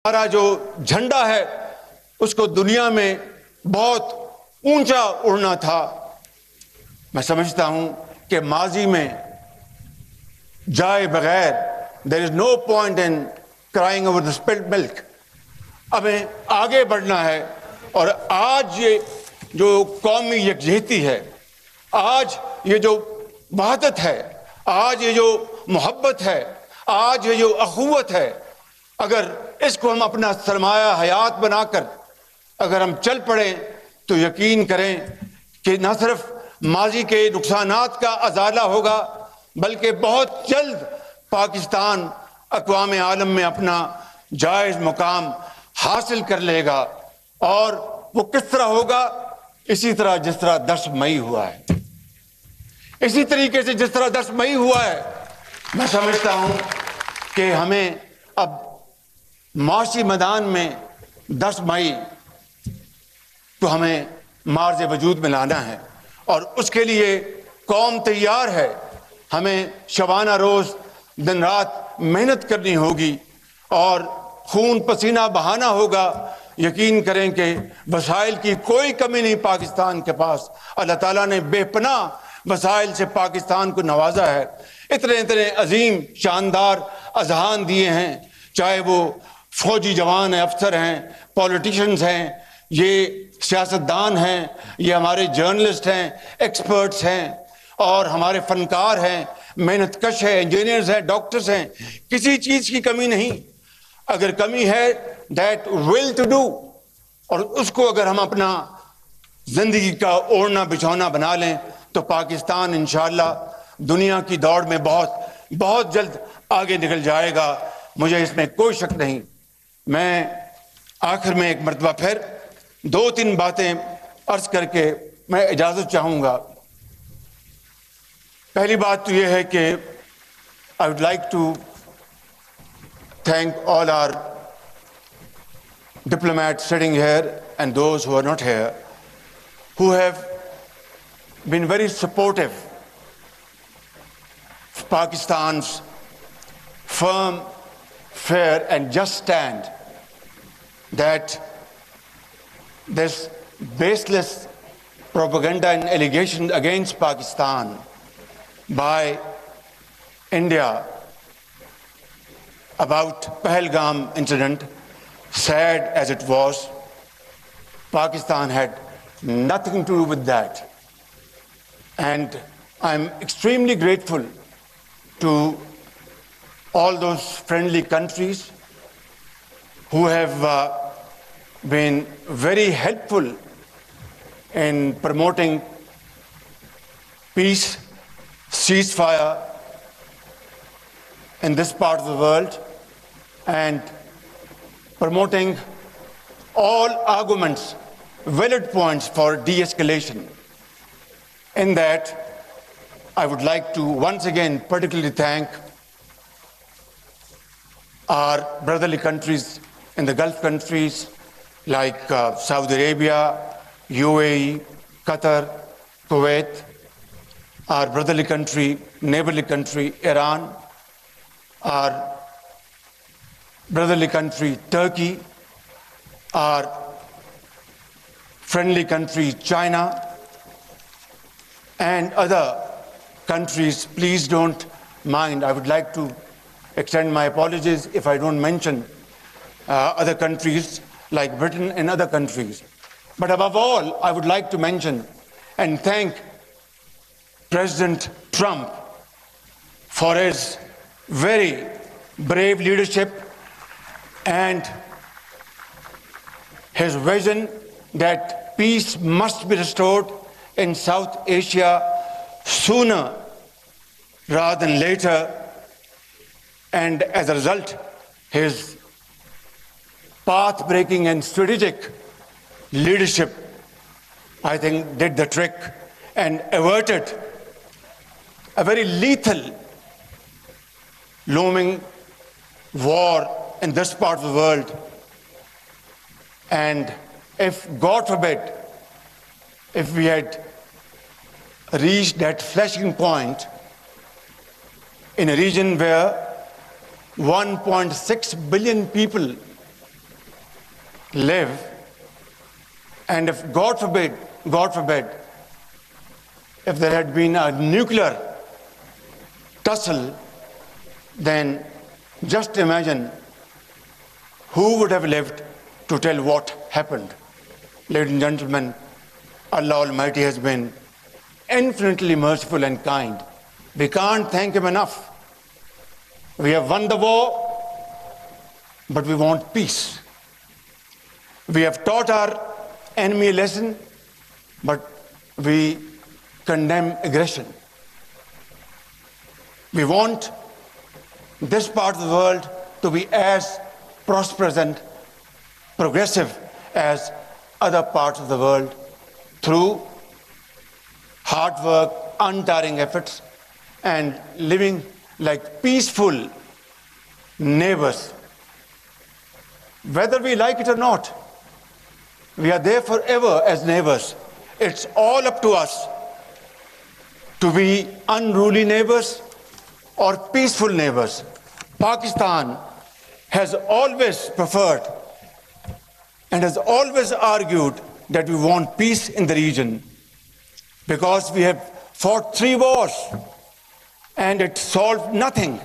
ہمارا جو جھنڈا ہے اس کو دنیا میں بہت اونچا اڑنا تھا. میں سمجھتا ہوں کہ ماضی میں جائے بغیر there is no point in crying over the spilled milk. ہمیں آگے بڑھنا ہے. اور آج یہ جو قومی یکجہتی ہے, آج یہ جو وحدت ہے, آج یہ جو محبت ہے, آج یہ جو اخوت ہے, اگر اس کو ہم اپنا سرمایہ حیات بنا کر اگر ہم چل پڑیں تو یقین کریں کہ نہ صرف ماضی کے نقصانات کا ازالہ ہوگا بلکہ بہت جلد پاکستان اقوام عالم میں اپنا جائز مقام حاصل کر لے گا. اور وہ کس طرح ہوگا؟ اسی طرح جس طرح 10 مئی ہوا ہے, اسی طریقے سے جس طرح 10 مئی ہوا ہے. میں سمجھتا ہوں کہ ہمیں اب معاشی میدان میں 10 مئی تو ہمیں مارز وجود میں لانا ہے, اور اس کے لیے قوم تیار ہے. ہمیں شبانہ روز دن رات محنت کرنی ہوگی اور خون پسینہ بہانا ہوگا. یقین کریں کہ وسائل کی کوئی کمی نہیں پاکستان کے پاس. اللہ تعالیٰ نے بے پناہ وسائل سے پاکستان کو نوازا ہے. اتنے عظیم شاندار اذہان دیے ہیں, چاہے وہ فوجی جوان ہیں, افسر ہیں, پولیٹیشنز ہیں, یہ سیاستدان ہیں, یہ ہمارے جرنلسٹ ہیں, ایکسپرٹس ہیں, اور ہمارے فنکار ہیں, محنت کش ہیں, انجینئرز ہیں, ڈاکٹرز ہیں. کسی چیز کی کمی نہیں. اگر کمی ہے that will to do, اور اس کو اگر ہم اپنا زندگی کا اوڑھنا بچھونا بنا لیں تو پاکستان انشاءاللہ دنیا کی دوڑ میں بہت بہت جلد آگے نکل جائے گا. مجھے اس میں کوئی شک نہیں. میں آخر میں ایک مرتبہ پھر 2-3 باتیں عرض کر کے میں اجازت چاہوں گا. پہلی بات تو یہ ہے کہ I would like to thank all our diplomats sitting here and those who are not here, who have been very supportive of Pakistan's firm, fair and just stand that this baseless propaganda and allegation against Pakistan by India about Pahalgam incident, sad as it was, Pakistan had nothing to do with that. And I'm extremely grateful to all those friendly countries who have been very helpful in promoting peace, ceasefire in this part of the world, and promoting all arguments, valid points for de-escalation. In that, I would like to once again particularly thank our brotherly countries in the Gulf countries like Saudi Arabia, UAE, Qatar, Kuwait, our brotherly country, neighborly country, Iran, our brotherly country, Turkey, our friendly country, China, and other countries. Please don't mind. I would like to extend my apologies if I don't mention other countries like Britain and other countries. But above all, I would like to mention and thank President Trump for his very brave leadership and his vision that peace must be restored in South Asia sooner rather than later. And as a result, his path-breaking and strategic leadership, I think, did the trick and averted a very lethal looming war in this part of the world. And if, God forbid, if we had reached that flashing point in a region where 1.6 billion people live, and if God forbid, if there had been a nuclear tussle, then just imagine who would have lived to tell what happened. Ladies and gentlemen, Allah Almighty has been infinitely merciful and kind. We can't thank Him enough. We have won the war, but we want peace. We have taught our enemy a lesson, but we condemn aggression. We want this part of the world to be as prosperous and progressive as other parts of the world through hard work, untiring efforts, and living like peaceful neighbors. Whether we like it or not, we are there forever as neighbors. It's all up to us to be unruly neighbors or peaceful neighbors. Pakistan has always preferred and has always argued that we want peace in the region, because we have fought 3 wars and it solved nothing,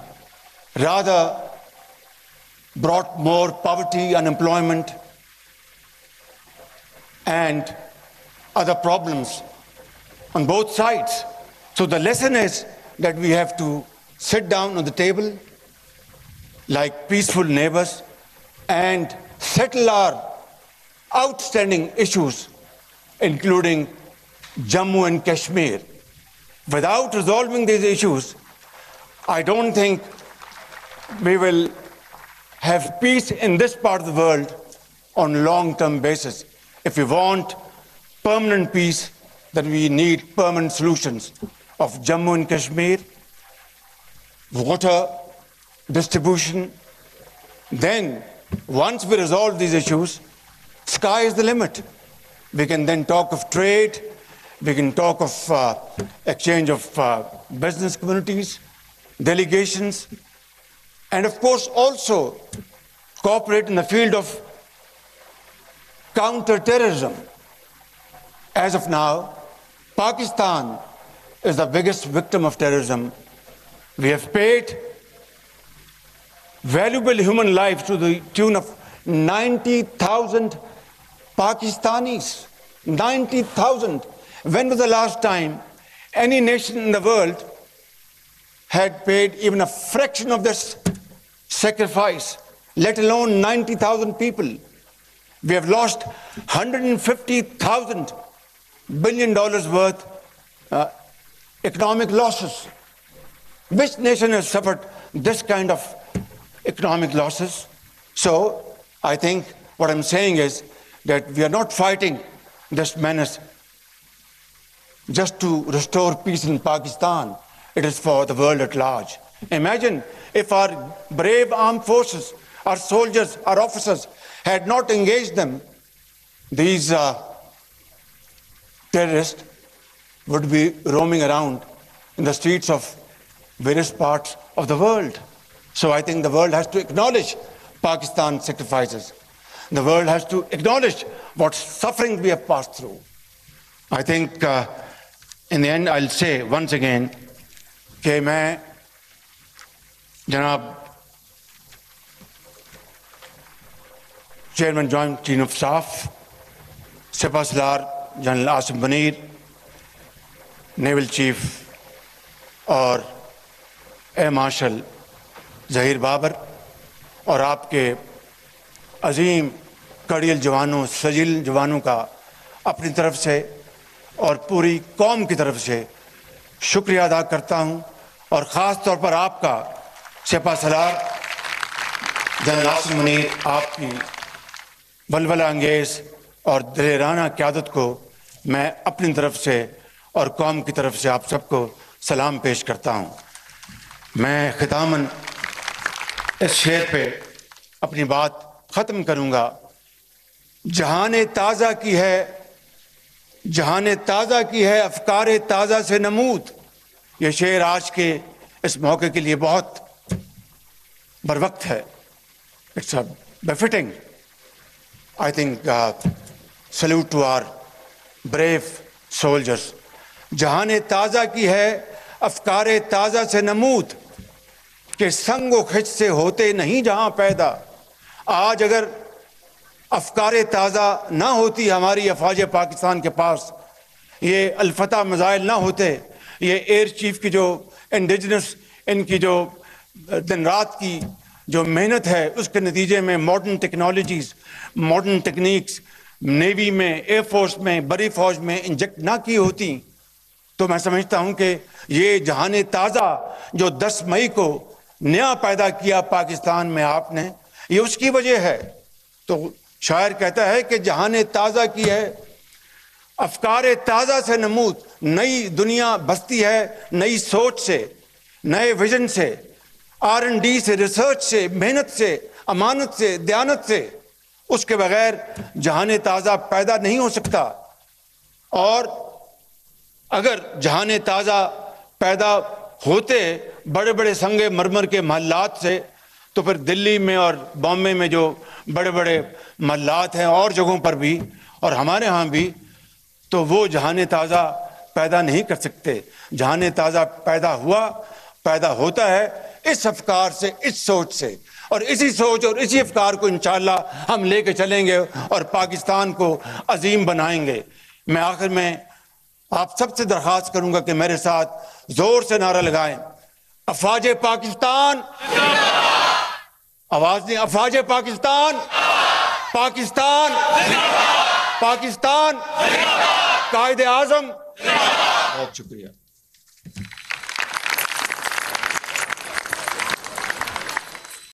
rather brought more poverty, unemployment, and other problems on both sides. So the lesson is that we have to sit down on the table like peaceful neighbors and settle our outstanding issues, including Jammu and Kashmir. Without resolving these issues, I don't think we will have peace in this part of the world on a long-term basis. If we want permanent peace, then we need permanent solutions of Jammu and Kashmir, water distribution. Then, once we resolve these issues, sky is the limit. We can then talk of trade, we can talk of exchange of business communities, delegations, and of course also cooperate in the field of counter-terrorism. As of now, Pakistan is the biggest victim of terrorism. We have paid valuable human lives to the tune of 90,000 Pakistanis. 90,000. When was the last time any nation in the world had paid even a fraction of this sacrifice, let alone 90,000 people? We have lost $150,000 billion worth economic losses. Which nation has suffered this kind of economic losses? So I think what I'm saying is that we are not fighting this menace just to restore peace in Pakistan. It is for the world at large. Imagine if our brave armed forces, our soldiers, our officers had not engaged them, these terrorists would be roaming around in the streets of various parts of the world. So I think the world has to acknowledge Pakistan's sacrifices. The world has to acknowledge what suffering we have passed through. I think in the end I'll say once again کہ میں جناب chairman joint chief of staff سپہ سالار general Asim Munir, naval chief اور air marshal Zaheer Babar, اور آپ کے عظیم کڑیل جوانوں، سجل جوانوں کا اپنی طرف سے اور پوری قوم کی طرف سے شکریہ ادا کرتا ہوں، اور خاص طور پر آپ کا سپہ سالار جنرل عاصم منیر، آپ کی ولولہ انگیز اور دلیرانہ قیادت کو میں اپنی طرف سے اور قوم کی طرف سے آپ سب کو سلام پیش کرتا ہوں۔ میں ختاماً اس شعر پہ اپنی بات ختم کروں گا۔ جہان تازہ کی ہے، جہان تازہ کی ہے افکار تازہ سے نمود۔ یہ شعر آج کے اس موقع کے لیے بہت بروقت ہے۔ اٹس بefitting I think salute to our brave soldiers. جہان تازہ کی ہے افکار تازہ سے نمود کہ سنگ و خچ سے ہوتے نہیں جہاں پیدا. آج اگر افکار تازہ نہ ہوتی ہماری افواج پاکستان کے پاس، یہ الفتح میزائل نہ ہوتے، یہ ایئر چیف کی جو انڈیجنس ان کی جو دن رات کی جو محنت ہے، اس کے نتیجے میں modern technologies, modern techniques navy میں، ایئر فورس میں، بڑی فوج میں انجیکٹ نہ کی ہوتی، تو میں سمجھتا ہوں کہ یہ جہان تازہ جو 10 مئی کو نیا پیدا کیا پاکستان میں آپ نے، یہ اس کی وجہ ہے. تو شاعر کہتا ہے کہ جہان تازہ کی ہے افکار تازہ سے نمود. نئی دنیا بستی ہے نئی سوچ سے، نئے ویژن سے، R&D سے، ریسرچ سے، محنت سے، امانت سے، دیانت سے. اس کے بغیر جہان تازہ پیدا نہیں ہو سکتا. اور اگر جہان تازہ پیدا ہوتے بڑے بڑے سنگ مرمر کے محلات سے، تو پھر دلی میں اور بامبے میں جو بڑے بڑے محلات ہیں اور جگہوں پر بھی اور ہمارے ہاں بھی، تو وہ جہان تازہ پیدا نہیں کر سکتے. جہان تازہ پیدا ہوتا ہے اس افکار سے، اس سوچ سے، اور اسی سوچ اور اسی افکار کو انشاءاللہ ہم لے کے چلیں گے اور پاکستان کو عظیم بنائیں گے. میں آخر میں آپ سب سے درخواست کروں گا کہ میرے ساتھ زور سے نعرہ لگائیں، افواج پاکستان، آواز نہیں، افواج پاکستان، پاکستان، پاکستان، قائد اعظم. بہت شکریہ.